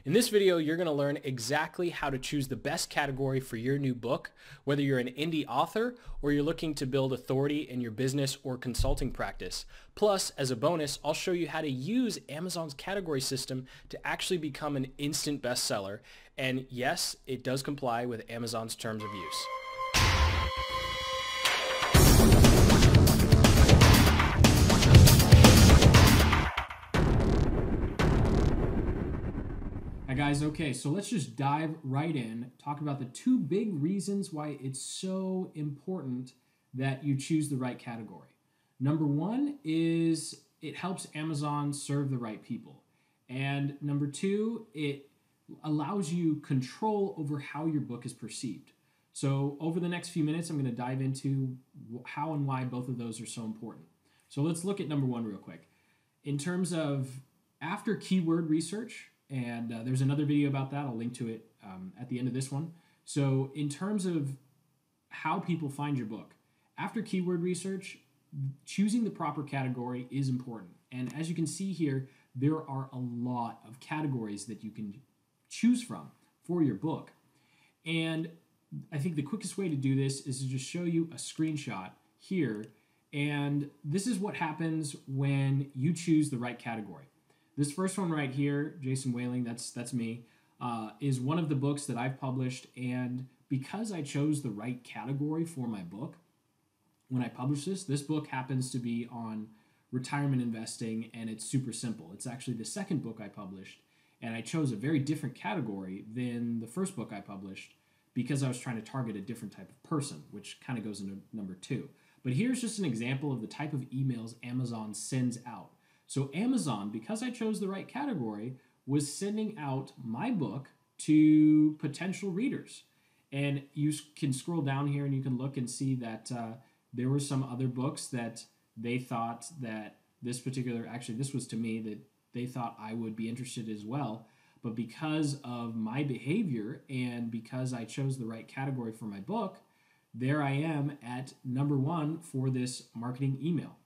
In this video, you're going to learn exactly how to choose the best category for your new book, whether you're an indie author or you're looking to build authority in your business or consulting practice. Plus, as a bonus, I'll show you how to use Amazon's category system to actually become an instant bestseller. And yes, it does comply with Amazon's terms of use. Hi guys, okay, so let's just dive right in, talk about the two big reasons why it's so important that you choose the right category. Number one is it helps Amazon serve the right people. And number two, it allows you control over how your book is perceived. So over the next few minutes, I'm going to dive into how and why both of those are so important. So let's look at number one real quick. In terms of after keyword research, and there's another video about that. I'll link to it at the end of this one. So in terms of how people find your book, after keyword research, choosing the proper category is important. And as you can see here, there are a lot of categories that you can choose from for your book. And I think the quickest way to do this is to just show you a screenshot here. And this is what happens when you choose the right category. This first one right here, Jason Whaling, that's me, is one of the books that I've published. And because I chose the right category for my book, when I published this book happens to be on retirement investing, and it's super simple. It's actually the second book I published, and I chose a very different category than the first book I published because I was trying to target a different type of person, which kind of goes into number two. But here's just an example of the type of emails Amazon sends out. So Amazon, because I chose the right category, was sending out my book to potential readers. And you can scroll down here and you can look and see that there were some other books that they thought that this was to me, that they thought I would be interested as well. But because of my behavior and because I chose the right category for my book, there I am at number one for this marketing email.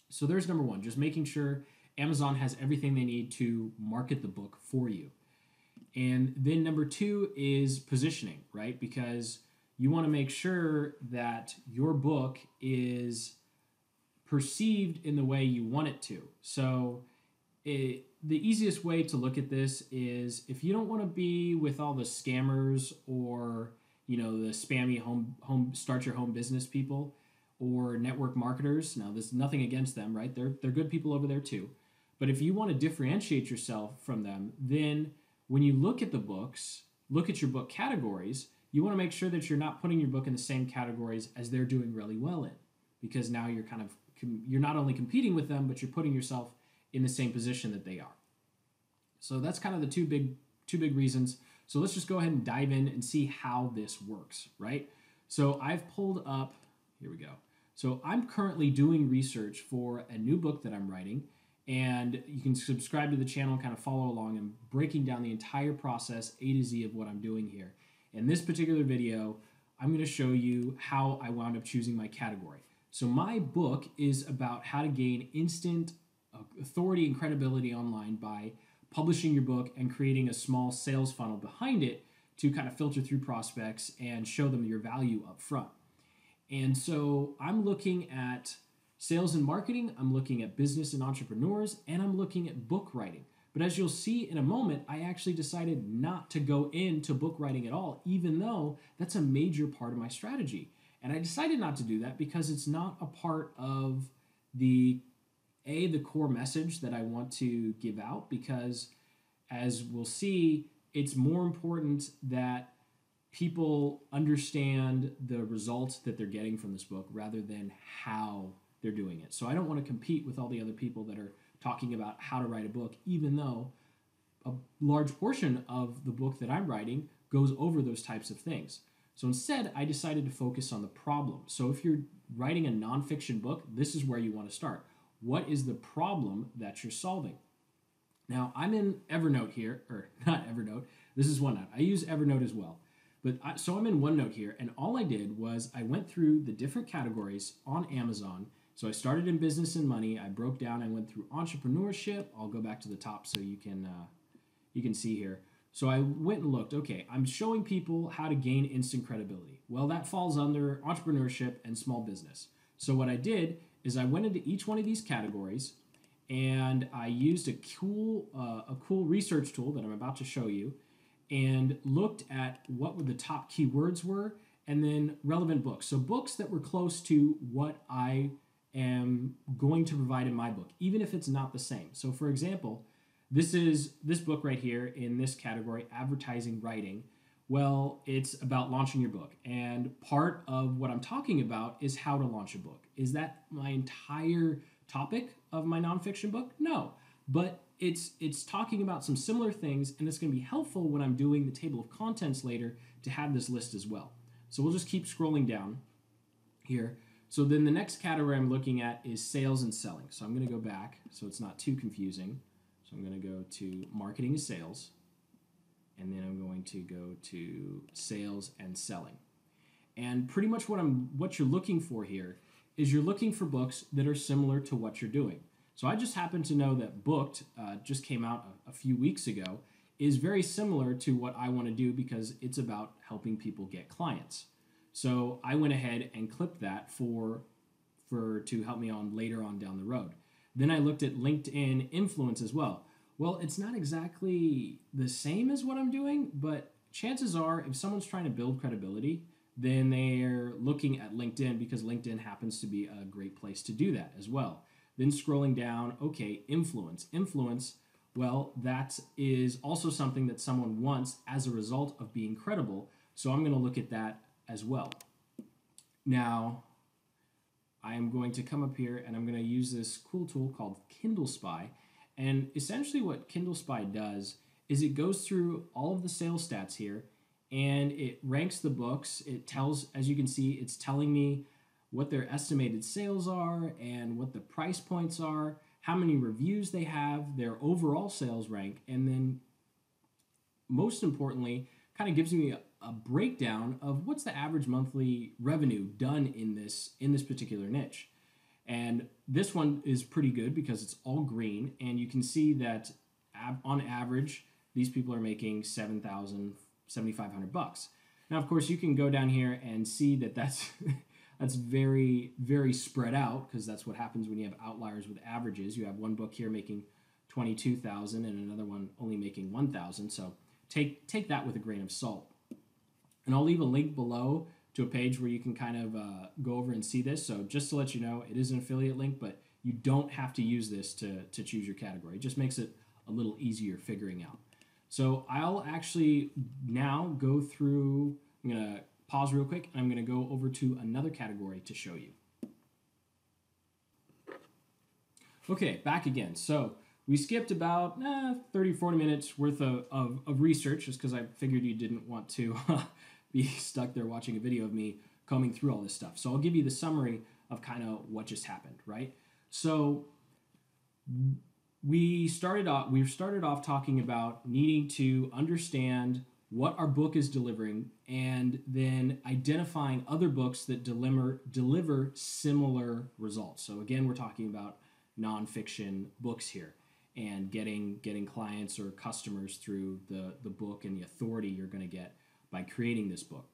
So there's number one, just making sure Amazon has everything they need to market the book for you. And then number two is positioning, right? Because you want to make sure that your book is perceived in the way you want it to. So the easiest way to look at this is if you don't want to be with all the scammers or, the spammy home start your home business people, or network marketers. Now, there's nothing against them, right? They're good people over there too. But if you want to differentiate yourself from them, then when you look at the books, look at your book categories, you want to make sure that you're not putting your book in the same categories as they're doing really well in, because now you're not only competing with them, but you're putting yourself in the same position that they are. So that's kind of the two big reasons. So let's just go ahead and dive in and see how this works, right? So I've pulled up, here we go. So I'm currently doing research for a new book that I'm writing, and you can subscribe to the channel and kind of follow along. I'm breaking down the entire process, A to Z, of what I'm doing here. In this particular video, I'm going to show you how I wound up choosing my category. So my book is about how to gain instant authority and credibility online by publishing your book and creating a small sales funnel behind it to kind of filter through prospects and show them your value up front. And so I'm looking at sales and marketing, I'm looking at business and entrepreneurs, and I'm looking at book writing. But as you'll see in a moment, I actually decided not to go into book writing at all, even though that's a major part of my strategy. And I decided not to do that because it's not a part of the core message that I want to give out, because as we'll see, it's more important that people understand the results that they're getting from this book rather than how they're doing it. So I don't want to compete with all the other people that are talking about how to write a book, even though a large portion of the book that I'm writing goes over those types of things. So instead, I decided to focus on the problem. So if you're writing a nonfiction book, this is where you want to start. What is the problem that you're solving? Now, I'm in Evernote here, or not Evernote, this is OneNote. I use Evernote as well. So I'm in OneNote here, and all I did was I went through the different categories on Amazon. So I started in business and money. I broke down. I went through entrepreneurship. I'll go back to the top so you can you can see here. So I went and looked, okay, I'm showing people how to gain instant credibility. Well, that falls under entrepreneurship and small business. So what I did is I went into each one of these categories and I used a cool research tool that I'm about to show you and looked at what the top keywords were and then relevant books. So books that were close to what I am going to provide in my book, even if it's not the same. So for example, this book right here in this category, advertising writing. Well, it's about launching your book. And part of what I'm talking about is how to launch a book. Is that my entire topic of my nonfiction book? No. But it's talking about some similar things, and it's going to be helpful when I'm doing the table of contents later to have this list as well. So we'll just keep scrolling down here. So then the next category I'm looking at is sales and selling. So I'm going to go back so it's not too confusing. So I'm going to go to marketing and sales, and then I'm going to go to sales and selling. And pretty much what you're looking for here is you're looking for books that are similar to what you're doing. So I just happen to know that Booked just came out a few weeks ago, is very similar to what I want to do because it's about helping people get clients. So I went ahead and clipped that to help me on later on down the road. Then I looked at LinkedIn influence as well. Well, it's not exactly the same as what I'm doing, but chances are if someone's trying to build credibility, then they're looking at LinkedIn because LinkedIn happens to be a great place to do that as well. Then scrolling down, okay, influence. Influence, well, that is also something that someone wants as a result of being credible. So I'm going to look at that as well. Now, I am going to come up here and I'm going to use this cool tool called Kindle Spy. And essentially what Kindle Spy does is it goes through all of the sales stats here and it ranks the books. It tells, as you can see, it's telling me what their estimated sales are and what the price points are, how many reviews they have, their overall sales rank, and then most importantly, kind of gives me a breakdown of what's the average monthly revenue done in this particular niche. And this one is pretty good because it's all green, and you can see that on average, these people are making $7,000, $7,500. Now, of course, you can go down here and see that that's very, very spread out because that's what happens when you have outliers with averages. You have one book here making $22,000 and another one only making $1,000. So take that with a grain of salt. And I'll leave a link below to a page where you can kind of go over and see this. So just to let you know, it is an affiliate link, but you don't have to use this to choose your category. It just makes it a little easier figuring out. So I'll actually now go through, I'm going to pause real quick, and I'm going to go over to another category to show you. Okay, back again. So we skipped about 30, 40 minutes worth of research just because I figured you didn't want to be stuck there watching a video of me combing through all this stuff. So I'll give you the summary of kind of what just happened, right? So we started off talking about needing to understand what our book is delivering and then identifying other books that deliver similar results. So again, we're talking about nonfiction books here and getting clients or customers through the book and the authority you're going to get by creating this book.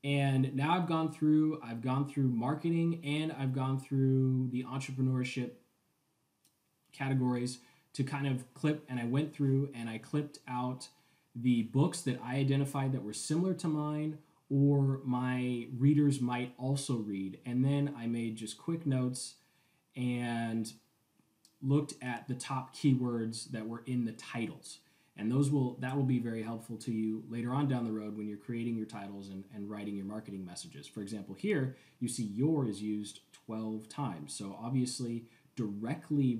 And now I've gone through marketing and I've gone through the entrepreneurship categories to kind of clip, and I went through and I clipped out the books that I identified that were similar to mine or my readers might also read. And then I made just quick notes and looked at the top keywords that were in the titles. And that will be very helpful to you later on down the road when you're creating your titles and writing your marketing messages. For example, here you see your is used 12 times. So obviously directly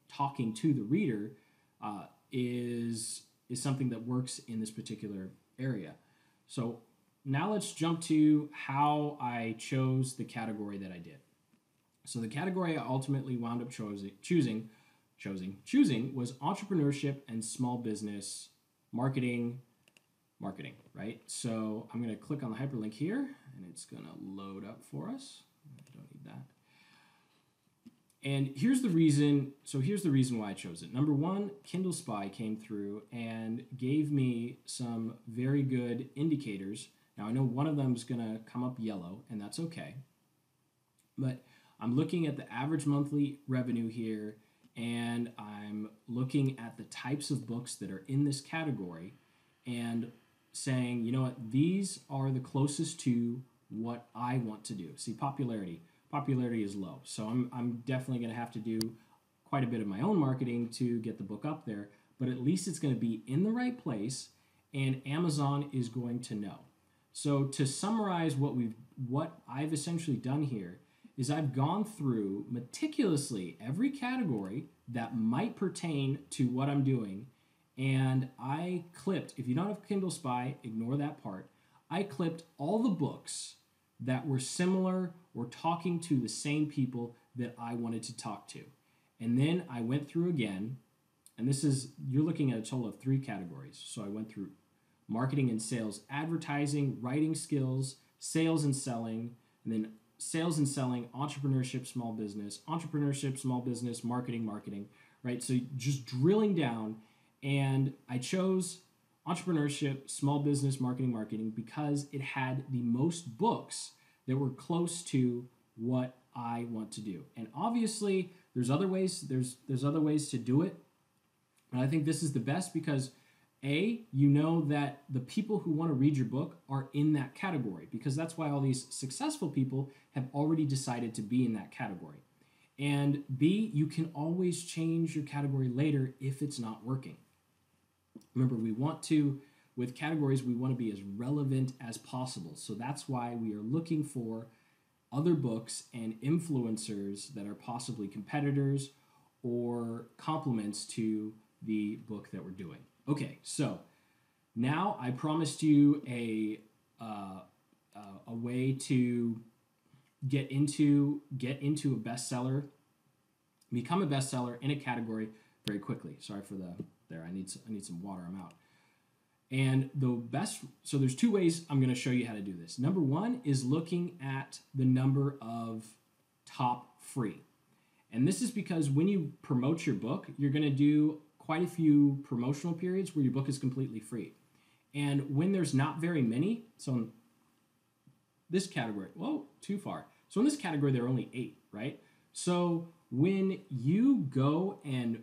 talking to the reader is something that works in this particular area. So now let's jump to how I chose the category that I did. So the category I ultimately wound up choosing was entrepreneurship and small business marketing, right? So I'm going to click on the hyperlink here and it's going to load up for us. I don't need that. And here's the reason. So here's the reason why I chose it. Number one, Kindle Spy came through and gave me some very good indicators. Now I know one of them is going to come up yellow, and that's okay. But I'm looking at the average monthly revenue here, and I'm looking at the types of books that are in this category and saying, you know what, these are the closest to what I want to do. See, popularity is low. So I'm definitely going to have to do quite a bit of my own marketing to get the book up there, but at least it's going to be in the right place and Amazon is going to know. So to summarize what I've essentially done here is I've gone through meticulously every category that might pertain to what I'm doing, and I clipped, if you don't have Kindle Spy, ignore that part. I clipped all the books that were similar or talking to the same people that I wanted to talk to. And then I went through again, and you're looking at a total of 3 categories. So I went through marketing and sales, advertising, writing skills, sales and selling, and then sales and selling, entrepreneurship, small business, marketing, right? So just drilling down, and I chose entrepreneurship, small business, marketing because it had the most books that were close to what I want to do. And obviously, there's other ways to do it. And I think this is the best because you know that the people who want to read your book are in that category, because that's why all these successful people have already decided to be in that category. And B, you can always change your category later if it's not working. Remember, with categories, we want to be as relevant as possible. So that's why we are looking for other books and influencers that are possibly competitors or complements to the book that we're doing. Okay, so now I promised you a way to get into a bestseller, become a bestseller in a category very quickly. Sorry for I need some water. I'm out. And so there's 2 ways I'm going to show you how to do this. Number 1 is looking at the number of top free. And this is because when you promote your book, you're going to do quite a few promotional periods where your book is completely free. And when there's not very many, so in this category, too far. So in this category, there are only 8, right? So when you go and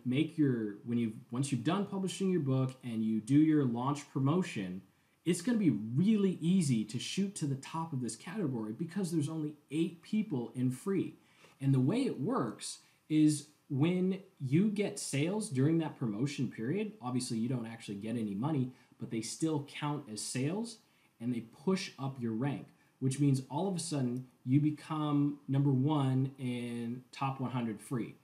once you've done publishing your book and you do your launch promotion, it's going to be really easy to shoot to the top of this category because there's only 8 people in free. And the way it works is when you get sales during that promotion period, obviously you don't actually get any money, but they still count as sales and they push up your rank, which means all of a sudden you become number 1 in top 100 free.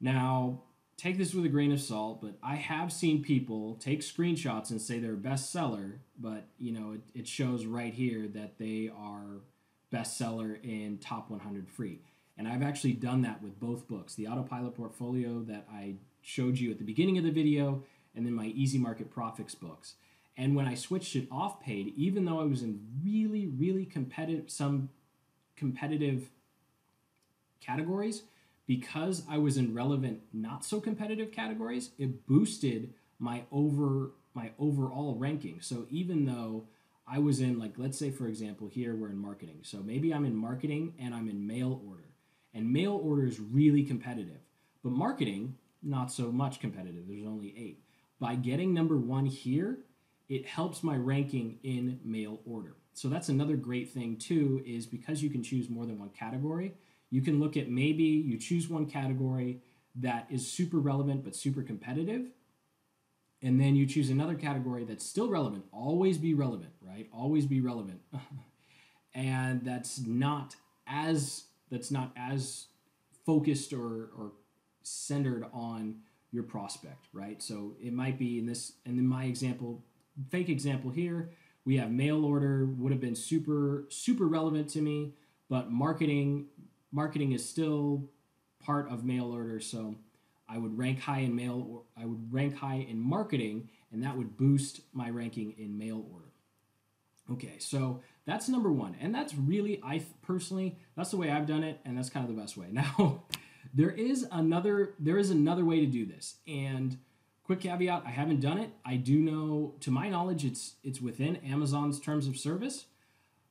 Now, take this with a grain of salt, but I have seen people take screenshots and say they're a bestseller, but it shows right here that they are bestseller in top 100 free. And I've actually done that with both books, the Autopilot Portfolio that I showed you at the beginning of the video, and then my Easy Market Profits books. And when I switched it off paid, even though I was in really, really competitive categories, because I was in relevant, not so competitive categories, it boosted my overall ranking. So even though I was in, let's say, for example, here we're in marketing. So maybe I'm in marketing and I'm in mail order. And mail order is really competitive. But marketing, not so much competitive. There's only 8. By getting number 1 here, it helps my ranking in mail order. So that's another great thing too, is because you can choose more than one category, you can look at maybe you choose one category that is super relevant but super competitive, and then you choose another category that's still relevant. Always be relevant, right? Always be relevant. And that's not as focused or centered on your prospect, right? So it might be in my example, fake example here, we have mail order would have been super relevant to me, but marketing is still part of mail order, so I would rank high in marketing, and that would boost my ranking in mail order. Okay, so that's number 1, and that's really, that's the way I've done it, and that's kind of the best way. Now, There is another way to do this. And quick caveat, I haven't done it. I do know, to my knowledge, it's within Amazon's terms of service,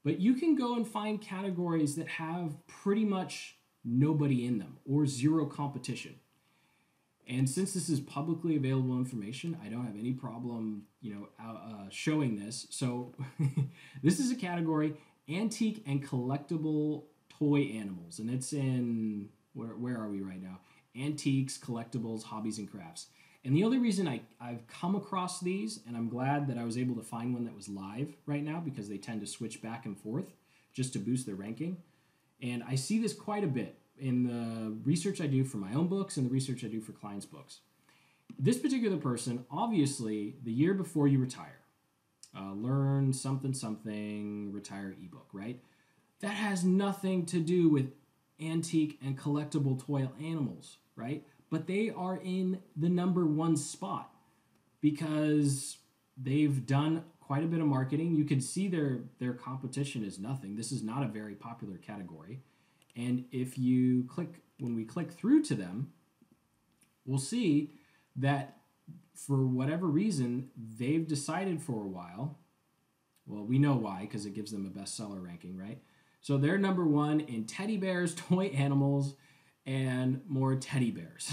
but you can go and find categories that have pretty much nobody in them or zero competition. And since this is publicly available information, I don't have any problem, showing this. So this is a category, antique and collectible toy animals, and it's in where are we right now? Antiques, collectibles, hobbies, and crafts. And the only reason I've come across these, and I'm glad that I was able to find one that was live right now because they tend to switch back and forth just to boost their ranking. And I see this quite a bit in the research I do for my own books and the research I do for clients' books. This particular person, obviously, the year before you retire, learn something, retire ebook, right? That has nothing to do with antique and collectible toy animals, right? But they are in the number one spot because they've done quite a bit of marketing. You can see their competition is nothing. This is not a very popular category. And when we click through to them, we'll see that for whatever reason, they've decided for a while. Well, we know why, because it gives them a bestseller ranking, right? So they're number one in teddy bears, toy animals, and more teddy bears.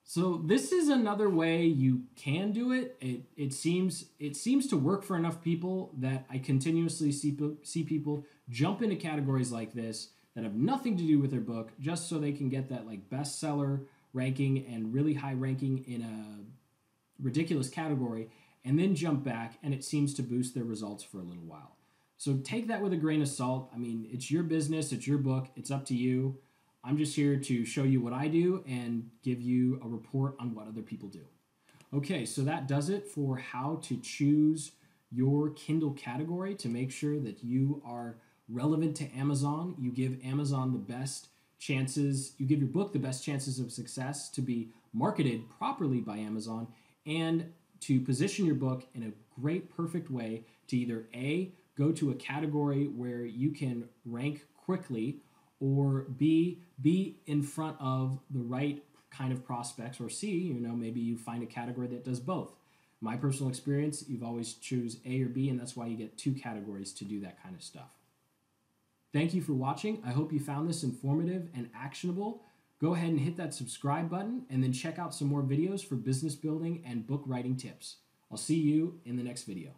So this is another way you can do it. It seems to work for enough people that I continuously see people jump into categories like this that have nothing to do with their book just so they can get that like bestseller ranking and really high ranking in a ridiculous category, and then jump back, and it seems to boost their results for a little while. So take that with a grain of salt. I mean, it's your business, it's your book, it's up to you. I'm just here to show you what I do and give you a report on what other people do. Okay, so that does it for how to choose your Kindle category to make sure that you are relevant to Amazon. You give Amazon the best chances, you give your book the best chances of success to be marketed properly by Amazon, and to position your book in a great, perfect way to either A, go to a category where you can rank quickly, or B, be in front of the right kind of prospects, or C, maybe you find a category that does both. My personal experience, you've always choose A or B, and that's why you get two categories to do that kind of stuff. Thank you for watching. I hope you found this informative and actionable. Go ahead and hit that subscribe button, and then check out some more videos for business building and book writing tips. I'll see you in the next video.